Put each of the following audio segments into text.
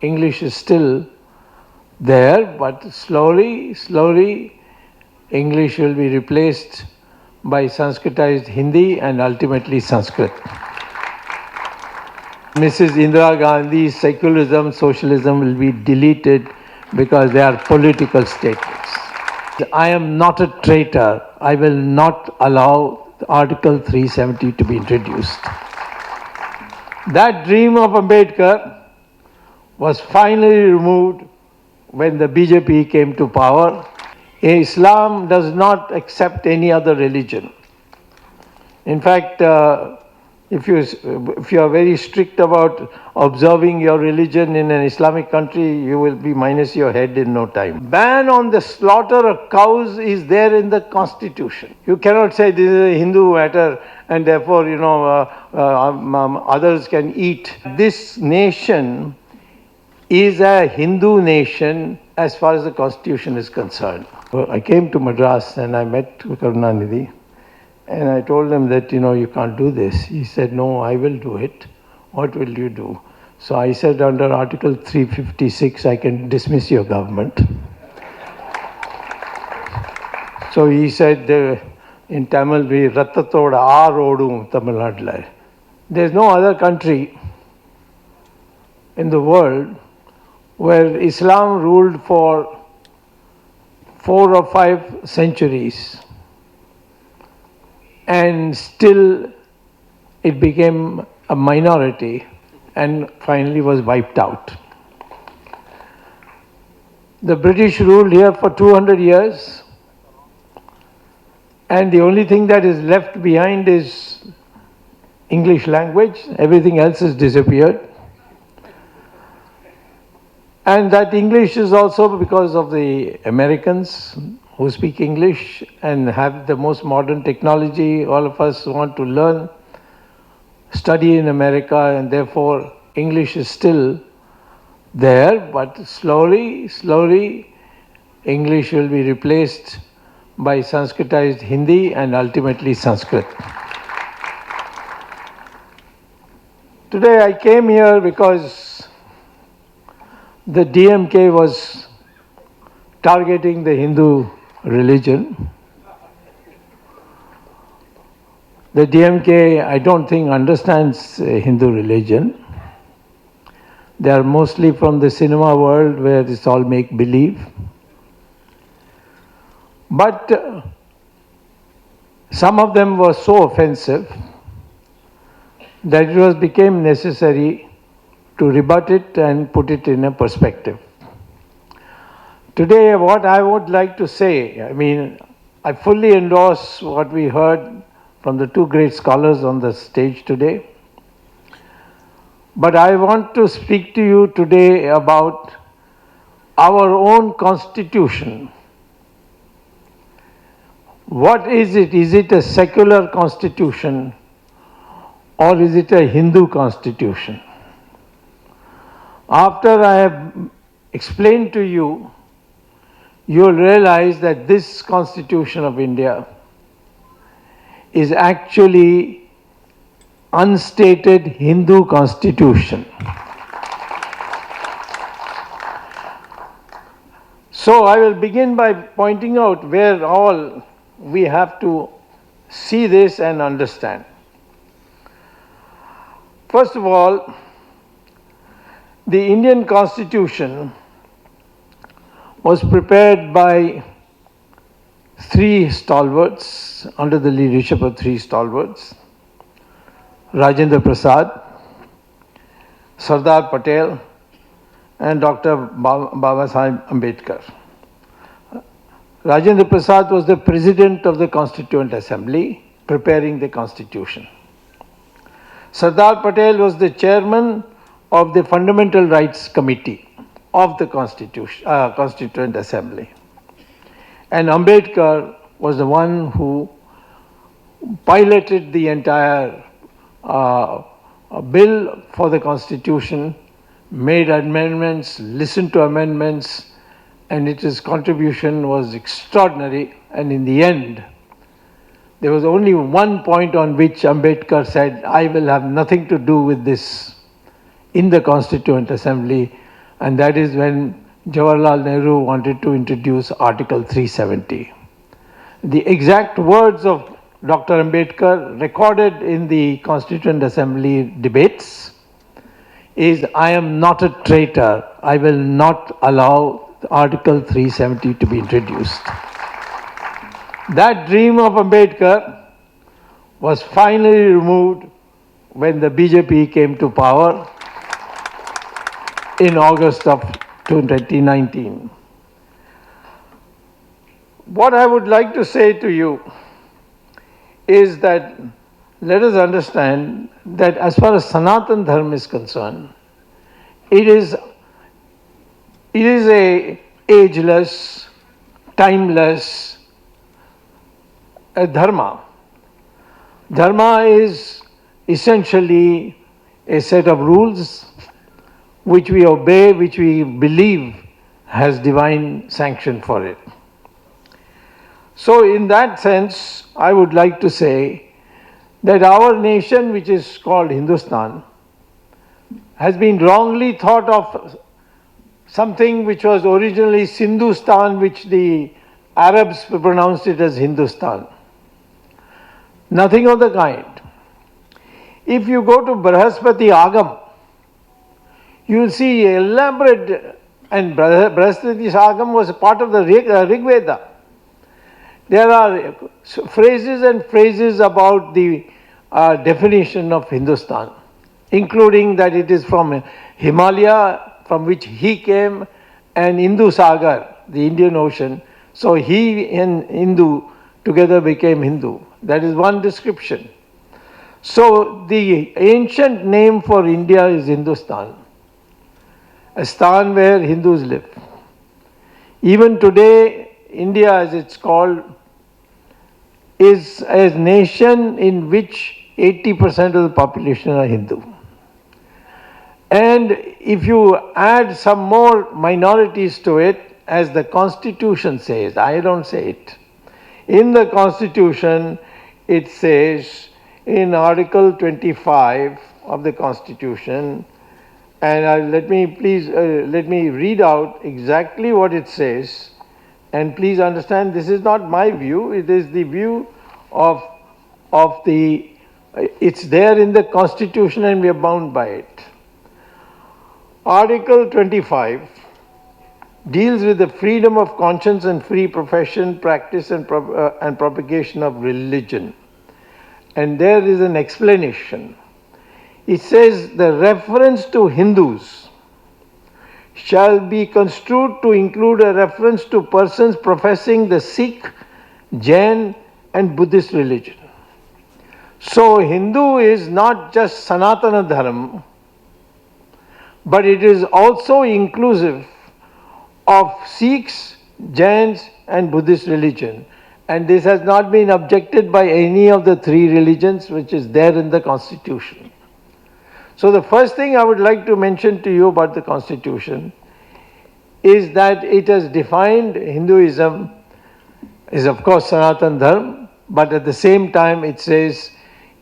English is still there, but slowly, English will be replaced by Sanskritized Hindi and ultimately Sanskrit. Mrs. Indira Gandhi's secularism, socialism will be deleted because they are political statements. I am not a traitor. I will not allow Article 370 to be introduced. That dream of Ambedkar was finally removed when the BJP came to power. Islam does not accept any other religion. In fact, if you are very strict about observing your religion in an Islamic country, you will be minus your head in no time. Ban on the slaughter of cows is there in the constitution. You cannot say this is a Hindu matter and therefore, others can eat. This nation is a Hindu nation as far as the constitution is concerned. I came to Madras and I met Karunanidhi. And I told him that, you can't do this. He said, no, I will do it. What will you do? So I said, under Article 356, I can dismiss your government. So he said, in Tamil, we Rattatoda Aarodum Tamil Nadu. There's no other country in the world where Islam ruled for 4 or 5 centuries. And still it became a minority and finally was wiped out. The British ruled here for 200 years and the only thing that is left behind is English language. Everything else has disappeared. And that English is also because of the Americans who speak English and have the most modern technology. All of us want to learn, study in America, and therefore English is still there, but slowly, English will be replaced by Sanskritized Hindi and ultimately Sanskrit. Today I came here because the DMK was targeting the Hindu religion. The DMK, I don't think, understands Hindu religion. They are mostly from the cinema world where it's all make-believe. But some of them were so offensive that it became necessary to rebut it and put it in a perspective. Today, what I would like to say, I fully endorse what we heard from the 2 great scholars on the stage today. But I want to speak to you today about our own constitution. What is it? Is it a secular constitution or is it a Hindu constitution? After I have explained to you, you will realize that this Constitution of India is actually unstated Hindu constitution. So I will begin by pointing out where all we have to see this and understand. First of all, the Indian Constitution was prepared by 3 stalwarts, under the leadership of 3 stalwarts: Rajendra Prasad, Sardar Patel, and Dr. Babasaheb Ambedkar. Rajendra Prasad was the president of the Constituent Assembly, preparing the Constitution. Sardar Patel was the chairman of the Fundamental Rights Committee of the Constituent Assembly. And Ambedkar was the one who piloted the entire bill for the Constitution, made amendments, listened to amendments, and his contribution was extraordinary. And in the end, there was only one point on which Ambedkar said, I will have nothing to do with this in the Constituent Assembly. and that is when Jawaharlal Nehru wanted to introduce Article 370. The exact words of Dr. Ambedkar recorded in the Constituent Assembly debates is, "I am not a traitor. I will not allow Article 370 to be introduced." That dream of Ambedkar was finally removed when the BJP came to power in August of 2019. What I would like to say to you is that let us understand that as far as Sanatan Dharma is concerned, it is a ageless, timeless dharma. Dharma is essentially a set of rules which we obey, which we believe has divine sanction for it. So in that sense, I would like to say that our nation, which is called Hindustan, has been wrongly thought of something which was originally Sindhustan, which the Arabs pronounced it as Hindustan. Nothing of the kind. If you go to Brahaspati Agam, you will see elaborate, and Brahaspati Agam was part of the Rig Veda. There are phrases and phrases about the definition of Hindustan, including that it is from Himalaya, from which he came, and Hindu Sagar, the Indian Ocean. So he and Hindu together became Hindu. That is one description. So the ancient name for India is Hindustan, a stan where Hindus live. Even today, India, as it's called, is a nation in which 80% of the population are Hindu. And if you add some more minorities to it, as the Constitution says, I don't say it. In the Constitution, it says in Article 25 of the Constitution, and let me read out exactly what it says. And please understand, this is not my view, it is the view of the, it's there in the Constitution and we are bound by it. Article 25 deals with the freedom of conscience and free profession, practice and propagation of religion. And there is an explanation. It says the reference to Hindus shall be construed to include a reference to persons professing the Sikh, Jain and Buddhist religion. So Hindu is not just Sanatana Dharma, but it is also inclusive of Sikhs, Jains and Buddhist religion. And this has not been objected by any of the three religions which is there in the Constitution. So the first thing I would like to mention to you about the Constitution is that it has defined Hinduism is of course Sanatan Dharma, but at the same time it says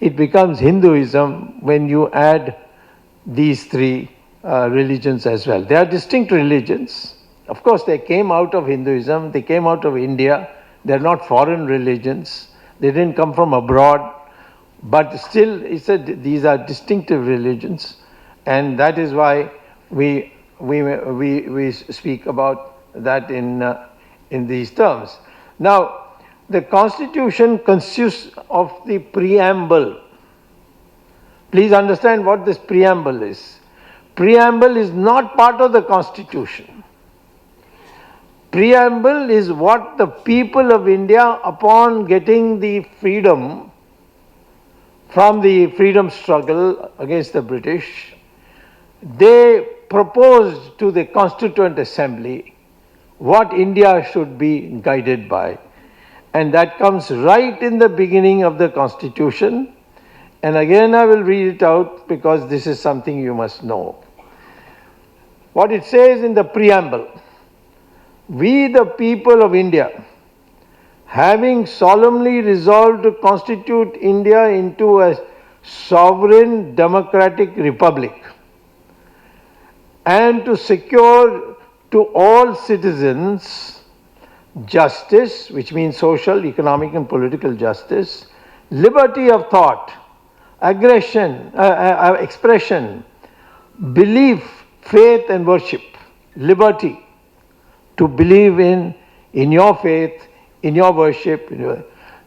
it becomes Hinduism when you add these three religions as well. They are distinct religions. Of course they came out of Hinduism, they came out of India, they are not foreign religions, they didn't come from abroad. But still, he said these are distinctive religions, and that is why we speak about that in these terms. Now, the Constitution consists of the preamble. Please understand what this preamble is. Preamble is not part of the Constitution. Preamble is what the people of India, upon getting the freedom from the freedom struggle against the British, they proposed to the Constituent Assembly what India should be guided by. And that comes right in the beginning of the Constitution. And again I will read it out because this is something you must know. What it says in the preamble: "We the people of India, having solemnly resolved to constitute India into a sovereign democratic republic and to secure to all citizens justice, which means social, economic, and political justice, liberty of thought, expression, belief, faith, and worship, liberty to believe in your faith, in your worship.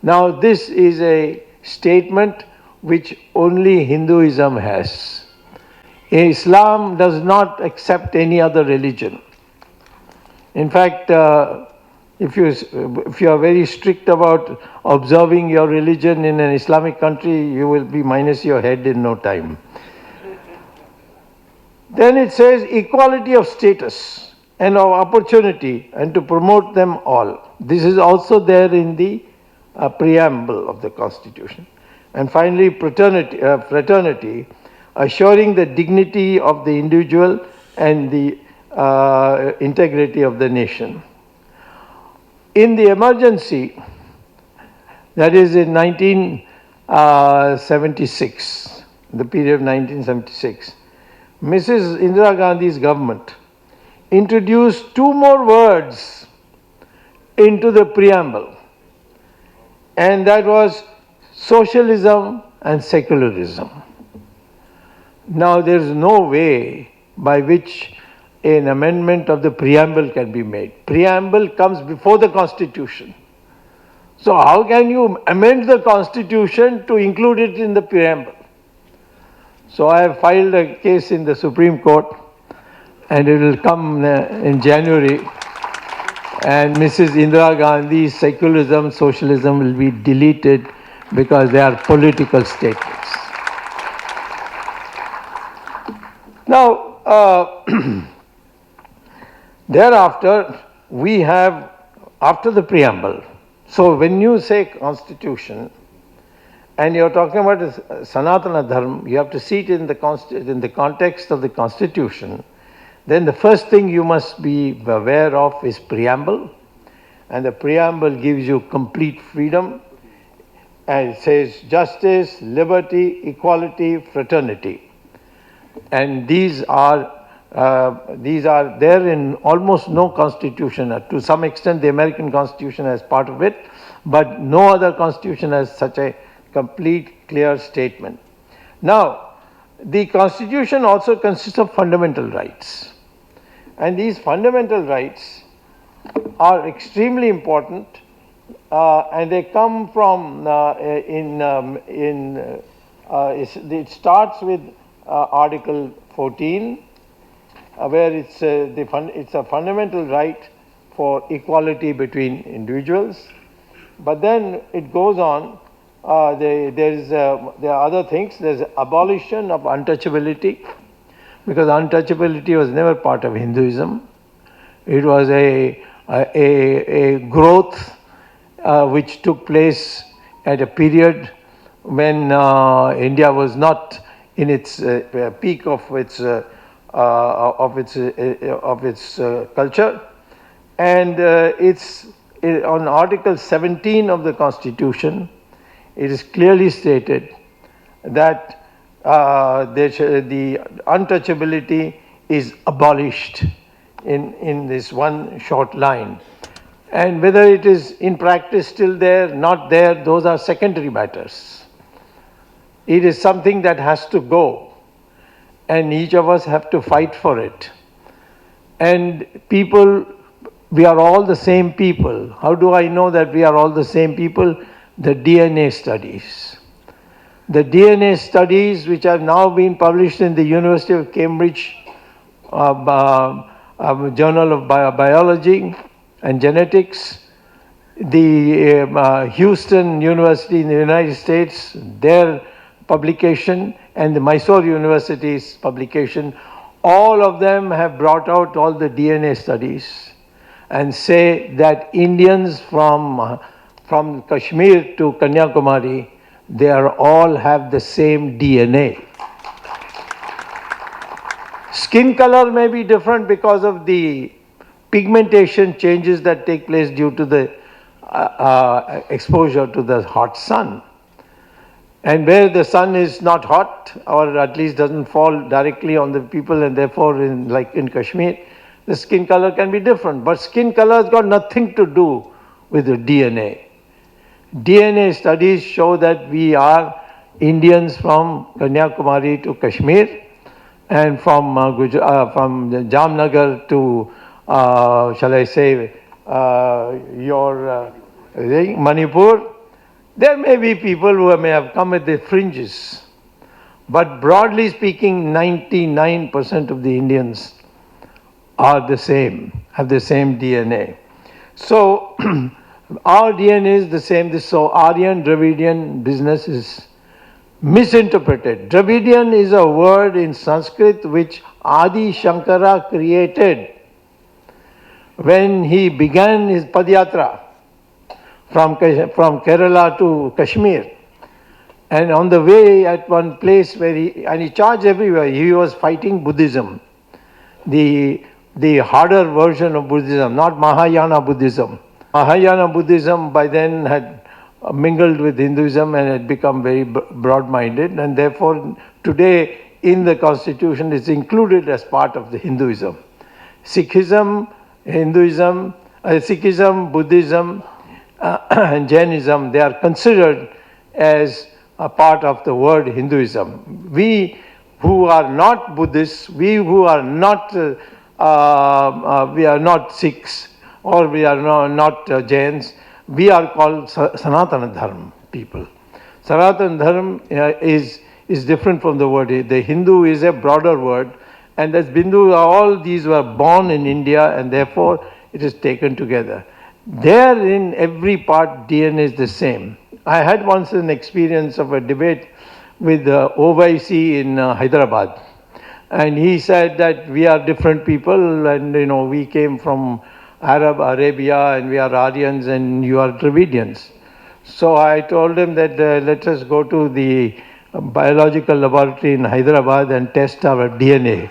Now, this is a statement which only Hinduism has. Islam does not accept any other religion. In fact, if you are very strict about observing your religion in an Islamic country, you will be minus your head in no time. Then it says equality of status and of opportunity, and to promote them all. This is also there in the preamble of the Constitution. And finally, fraternity, assuring the dignity of the individual and the integrity of the nation. In the emergency, that is in 1976, the period of 1976, Mrs. Indira Gandhi's government introduced two more words into the preamble, and that was socialism and secularism. Now, there is no way by which an amendment of the preamble can be made. Preamble comes before the Constitution. So how can you amend the Constitution to include it in the preamble? So I have filed a case in the Supreme Court, and it will come in January, and Mrs. Indira Gandhi's secularism, socialism will be deleted because they are political statements. Now, thereafter, we have, after the preamble, so when you say Constitution, and you're talking about Sanatana Dharma, you have to see it in the context of the Constitution. Then the first thing you must be aware of is preamble, and the preamble gives you complete freedom, and it says justice, liberty, equality, fraternity. And these are there in almost no constitution. To some extent, the American Constitution has part of it, but no other constitution has such a complete, clear statement. Now, the Constitution also consists of fundamental rights, and these fundamental rights are extremely important, and they come from it starts with Article 14, where it's a fundamental right for equality between individuals. But then it goes on. There are other things. There's abolition of untouchability, because untouchability was never part of Hinduism. It was a growth which took place at a period when India was not in its peak of its culture, and it's on Article 17 of the Constitution. It is clearly stated that the untouchability is abolished in this one short line. And whether it is in practice still there, not there, those are secondary matters. It is something that has to go, and each of us have to fight for it. And people, we are all the same people. How do I know that we are all the same people? The DNA studies. The DNA studies, which have now been published in the University of Cambridge Journal of Biology and Genetics, the Houston University in the United States, their publication, and the Mysore University's publication, all of them have brought out all the DNA studies and say that Indians from Kashmir to Kanyakumari, they all have the same DNA. Skin color may be different because of the pigmentation changes that take place due to the exposure to the hot sun. And where the sun is not hot, or at least doesn't fall directly on the people, and therefore like in Kashmir, the skin color can be different. But skin color has got nothing to do with the DNA. DNA studies show that we are Indians from Kanyakumari to Kashmir, and from Jamnagar to, shall I say, Manipur. There may be people who may have come at the fringes, but broadly speaking, 99% of the Indians are the same, have the same DNA. So our DNA is the same. So Aryan Dravidian business is misinterpreted. Dravidian is a word in Sanskrit which Adi Shankara created when he began his Padyatra from Kerala to Kashmir. And on the way at one place where he charged everywhere, he was fighting Buddhism, the harder version of Buddhism, not Mahayana Buddhism. Mahayana Buddhism by then had mingled with Hinduism and had become very broad-minded, and therefore today in the constitution is included as part of the Hinduism. Sikhism, Buddhism, and Jainism, they are considered as a part of the word Hinduism. We who are not Buddhists, we who are not, we are not Sikhs, or we are not Jains, we are called Sanatana Dharma people. Sanatana Dharma is different from the word. The Hindu is a broader word, and as Bindu, all these were born in India, and therefore it is taken together. There in every part DNA is the same. I had once an experience of a debate with Owaisi in Hyderabad, and he said that we are different people, and we came from Arabia, and we are Aryans and you are Dravidians. So I told him that let us go to the biological laboratory in Hyderabad and test our DNA.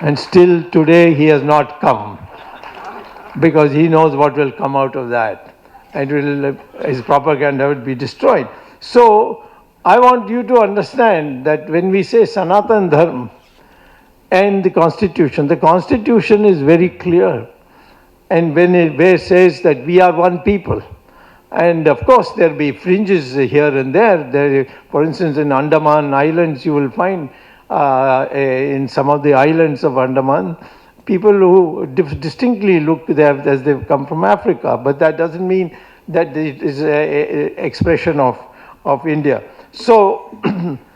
And still today he has not come, because he knows what will come out of that, and his propaganda will be destroyed. So I want you to understand that when we say Sanatan Dharma and the Constitution is very clear. And when it says that we are one people, and of course there will be fringes here and there. For instance, in Andaman Islands, you will find in some of the islands of Andaman, people who distinctly look as they've come from Africa, but that doesn't mean that it is an expression of India. So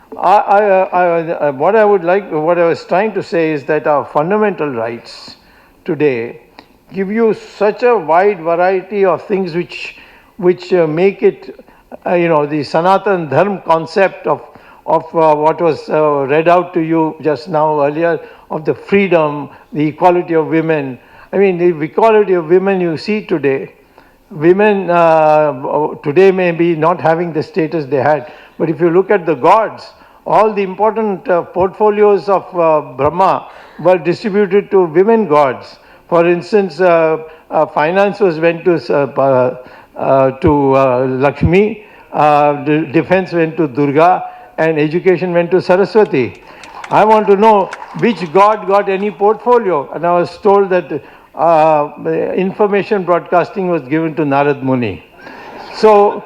what I was trying to say is that our fundamental rights today give you such a wide variety of things which make it, the Sanatan Dharma concept of what was read out to you just now earlier, of the freedom, the equality of women. I mean, the equality of women you see today, women today may be not having the status they had, but if you look at the gods, all the important portfolios of Brahma were distributed to women gods. For instance, finance went to Lakshmi, defense went to Durga, and education went to Saraswati. I want to know which god got any portfolio, and I was told that information broadcasting was given to Narad Muni. So,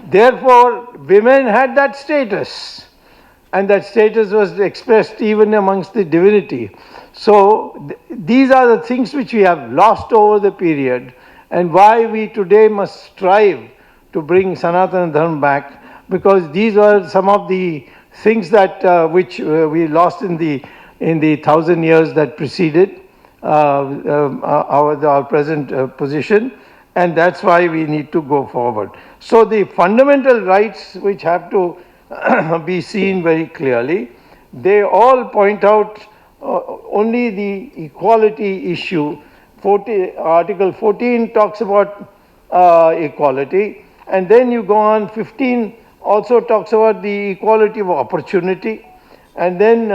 therefore, women had that status, and that status was expressed even amongst the divinity. So these are the things which we have lost over the period, and why we today must strive to bring Sanatana Dharma back, because these are some of the things that which we lost in the 1,000 years that preceded our present position, and that's why we need to go forward. So the fundamental rights which have to be seen very clearly, they all point out only the equality issue. Article 14 talks about equality, and then you go on, 15 also talks about the equality of opportunity, and then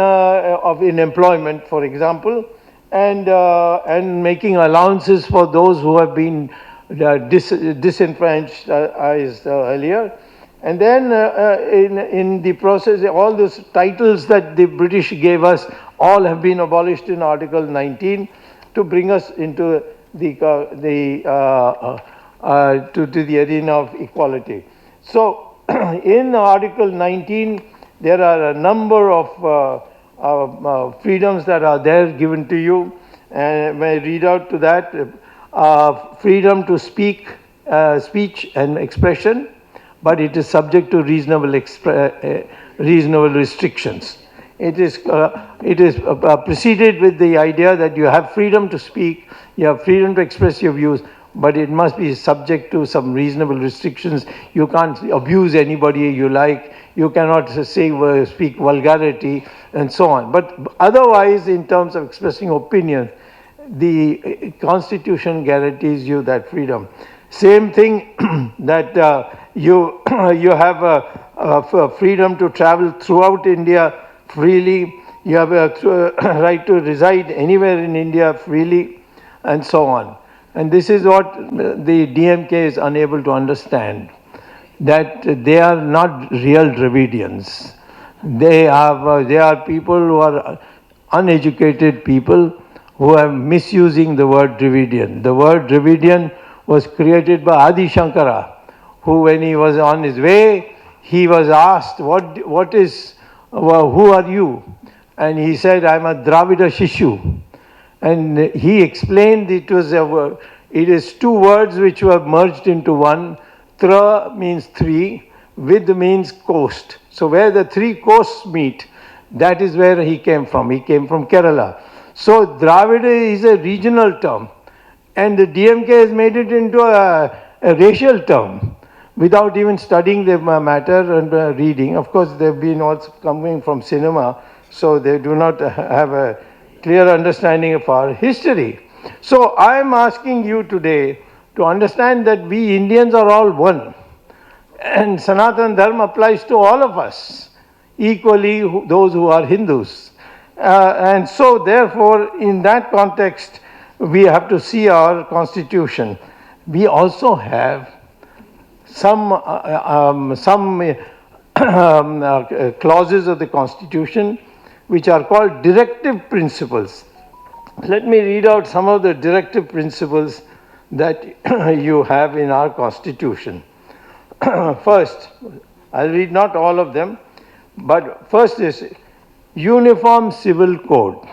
in employment, for example, and making allowances for those who have been disenfranchised earlier. And then in the process, all those titles that the British gave us all have been abolished in Article 19 to bring us into the arena of equality. So in Article 19, there are a number of freedoms that are there given to you. And when I read out to that, freedom to speak, speech and expression, but it is subject to reasonable restrictions. It is preceded with the idea that you have freedom to speak, you have freedom to express your views, but it must be subject to some reasonable restrictions. You can't abuse anybody you like, you cannot say speak vulgarity and so on. But otherwise, in terms of expressing opinion, the Constitution guarantees you that freedom. Same thing that you have a freedom to travel throughout India freely. You have a right to reside anywhere in India freely, and so on. And this is what the DMK is unable to understand, that they are not real Dravidians. They are people who are uneducated people who are misusing the word Dravidian. The word Dravidian was created by Adi Shankara, who, when he was on his way, he was asked, who are you? And he said, I'm a Dravida Shishu. And he explained it is two words which were merged into one. Tra means three, Vid means coast. So where the three coasts meet, that is where he came from. He came from Kerala. So Dravida is a regional term, and the DMK has made it into a racial term without even studying the matter and reading. Of course, they've been also coming from cinema, so they do not have a clear understanding of our history. So I am asking you today to understand that we Indians are all one, and Sanatana Dharma applies to all of us, equally those who are Hindus. And so therefore, in that context, we have to see our constitution. We also have some clauses of the constitution which are called directive principles. Let me read out some of the directive principles that you have in our constitution. First, I'll read not all of them, but first is Uniform Civil Code.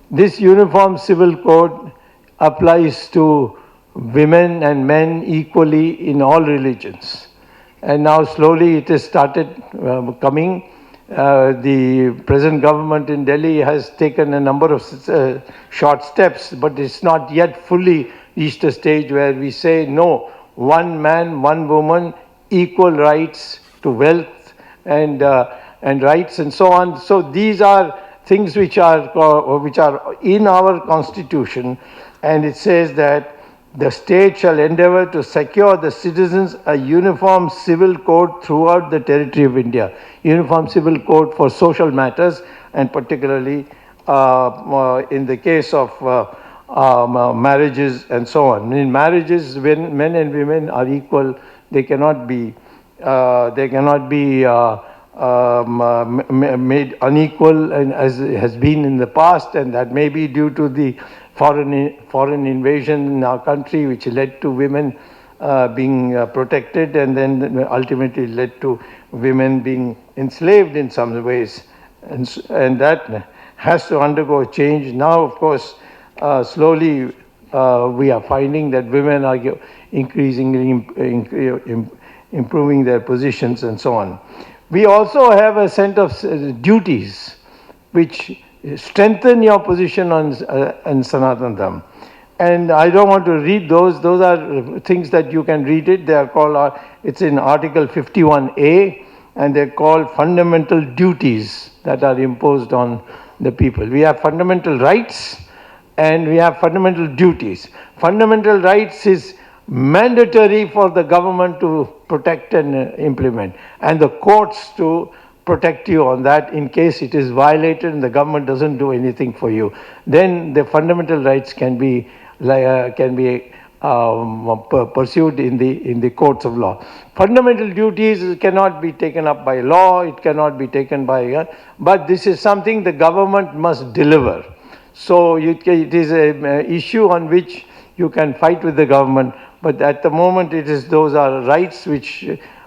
This Uniform Civil Code applies to women and men equally in all religions. And now slowly it has started coming. The present government in Delhi has taken a number of short steps, but it's not yet fully reached a stage where we say, no, one man, one woman, equal rights to wealth and rights and so on. So these are things which are in our constitution, and it says that the state shall endeavor to secure the citizens a uniform civil code throughout the territory of India. Uniform civil code for social matters, and particularly in the case of marriages and so on. In marriages, when men and women are equal, they cannot be made unequal, and as has been in the past, and that may be due to the foreign invasion in our country, which led to women being protected, and then ultimately led to women being enslaved in some ways, and that has to undergo a change. Now, of course, slowly we are finding that women are increasingly improving their positions and so on. We also have a set of duties which strengthen your position on Sanatana Dharma. And I don't want to read those. Those are things that you can read it. They are called, it's in Article 51A, and they're called fundamental duties that are imposed on the people. We have fundamental rights and we have fundamental duties. Fundamental rights is mandatory for the government to protect and implement, and the courts to protect you on that in case it is violated and the government doesn't do anything for you. Then the fundamental rights can be pursued in the courts of law. Fundamental duties cannot be taken up by law, it cannot be taken by, but this is something the government must deliver. So it is an issue on which you can fight with the government, but at the moment those are rights which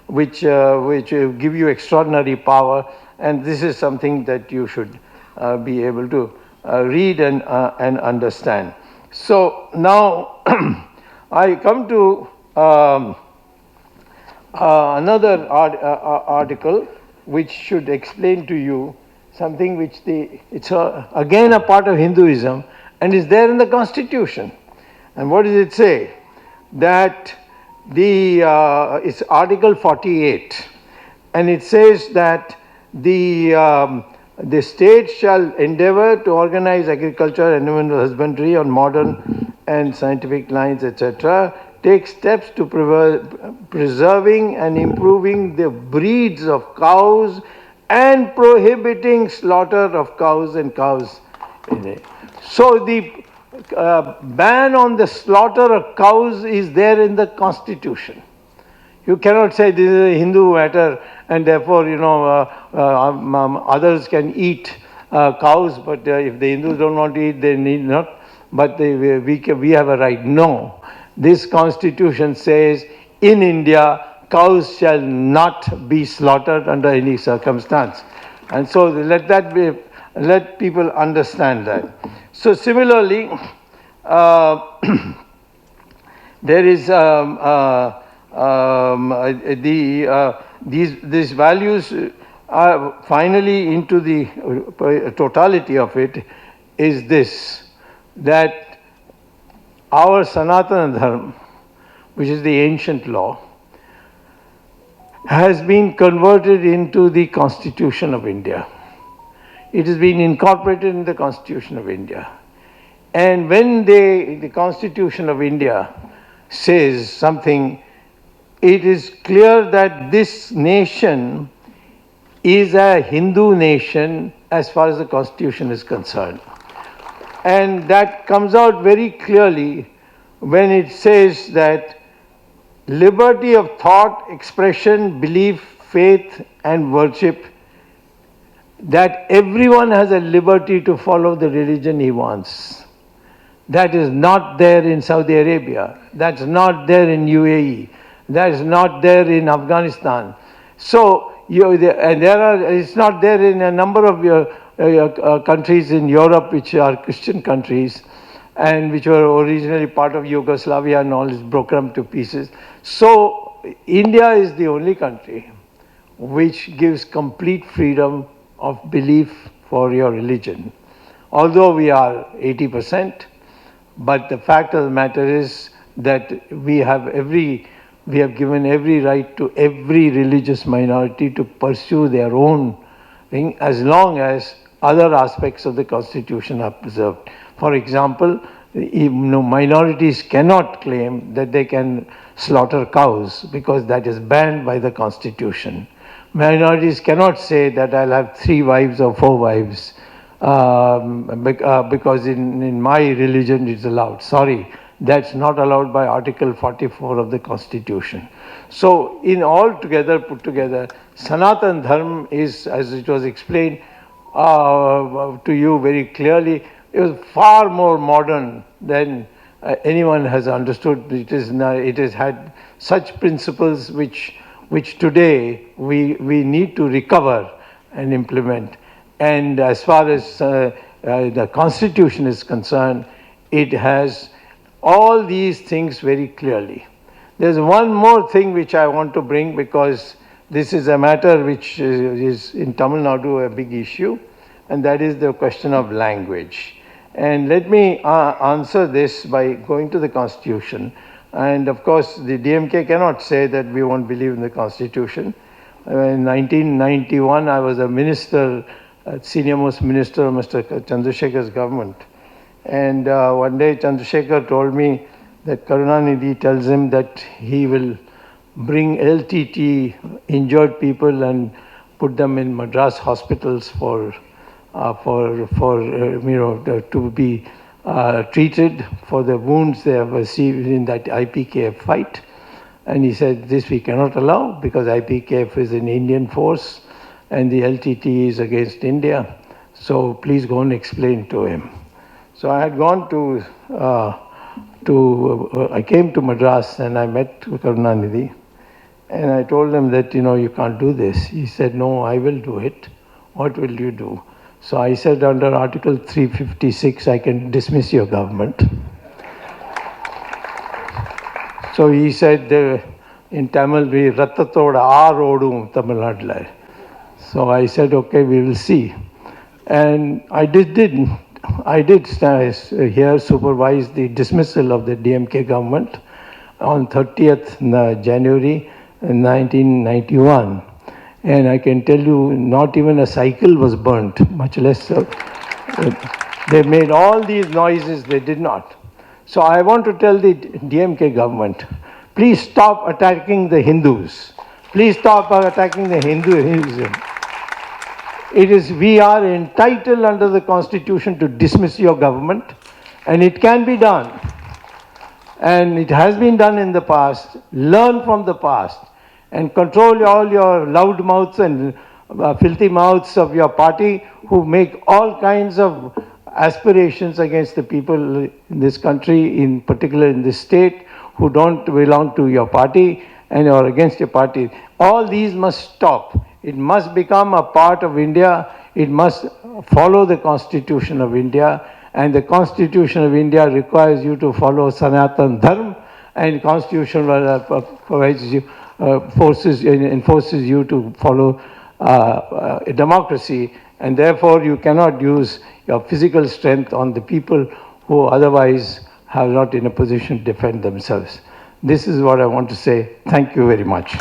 give you extraordinary power, and this is something that you should be able to read and understand. So now I come to another article which should explain to you something which it's again a part of Hinduism and is there in the Constitution. And what does it say? That it's Article 48, and it says that the state shall endeavor to organize agriculture and animal husbandry on modern and scientific lines, etc., take steps to preserving and improving the breeds of cows and prohibiting slaughter of cows and cows. So the ban on the slaughter of cows is there in the Constitution. You cannot say this is a Hindu matter and therefore, others can eat cows, but if the Hindus don't want to eat, they need not. But we have a right. No. This Constitution says in India, cows shall not be slaughtered under any circumstance. And so let people understand that. So similarly, there is these values finally into the totality of it is this, that our Sanatana Dharma, which is the ancient law, has been converted into the Constitution of India. It has been incorporated in the Constitution of India. And when the Constitution of India says something, it is clear that this nation is a Hindu nation as far as the Constitution is concerned. And that comes out very clearly when it says that liberty of thought, expression, belief, faith, and worship, that everyone has a liberty to follow the religion he wants. That is not there in Saudi Arabia. That's not there in UAE. That is not there in Afghanistan. So it's not there in a number of countries in Europe which are Christian countries and which were originally part of Yugoslavia and all is broken up to pieces. So India is the only country which gives complete freedom of belief for your religion. Although we are 80%, but the fact of the matter is that we have given every right to every religious minority to pursue their own thing as long as other aspects of the Constitution are preserved. For example, minorities cannot claim that they can slaughter cows because that is banned by the Constitution. Minorities cannot say that I'll have 3 wives or 4 wives because in my religion it's allowed. Sorry, that's not allowed by Article 44 of the Constitution. So put together, Sanatan Dharma is, as it was explained to you very clearly, it was far more modern than anyone has understood. It has had such principles which today we need to recover and implement. And as far as the Constitution is concerned, it has all these things very clearly. There's one more thing which I want to bring because this is a matter which is in Tamil Nadu a big issue, and that is the question of language. And let me answer this by going to the Constitution. And of course, the DMK cannot say that we won't believe in the Constitution. In 1991, I was a minister, senior most minister of Mr. Chandrasekhar's government. And one day Chandrasekhar told me that Karunanidhi tells him that he will bring LTT injured people and put them in Madras hospitals to be treated for the wounds they have received in that IPKF fight. And he said, this we cannot allow because IPKF is an Indian force and the LTT is against India. So please go and explain to him. So I had gone I came to Madras and I met Karunanidhi. And I told him that, you can't do this. He said, no, I will do it. What will you do? So I said, under Article 356, I can dismiss your government. So he said, in Tamil, we rattatoda aarodum Tamil Nadu. So I said, okay, we will see. And I did here supervise the dismissal of the DMK government on 30th January 1991. And I can tell you, not even a cycle was burnt, much less. They made all these noises, they did not. So I want to tell the DMK government, please stop attacking the Hindus. Please stop attacking the Hinduism. We are entitled under the Constitution to dismiss your government, and it can be done. And it has been done in the past. Learn from the past and control all your loud mouths and filthy mouths of your party who make all kinds of aspirations against the people in this country, in particular in this state, who don't belong to your party and are against your party. All these must stop. It must become a part of India. It must follow the Constitution of India. And the Constitution of India requires you to follow Sanatan Dharma, and Constitution provides you, enforces you to follow democracy. And therefore, you cannot use your physical strength on the people who otherwise are not in a position to defend themselves. This is what I want to say. Thank you very much.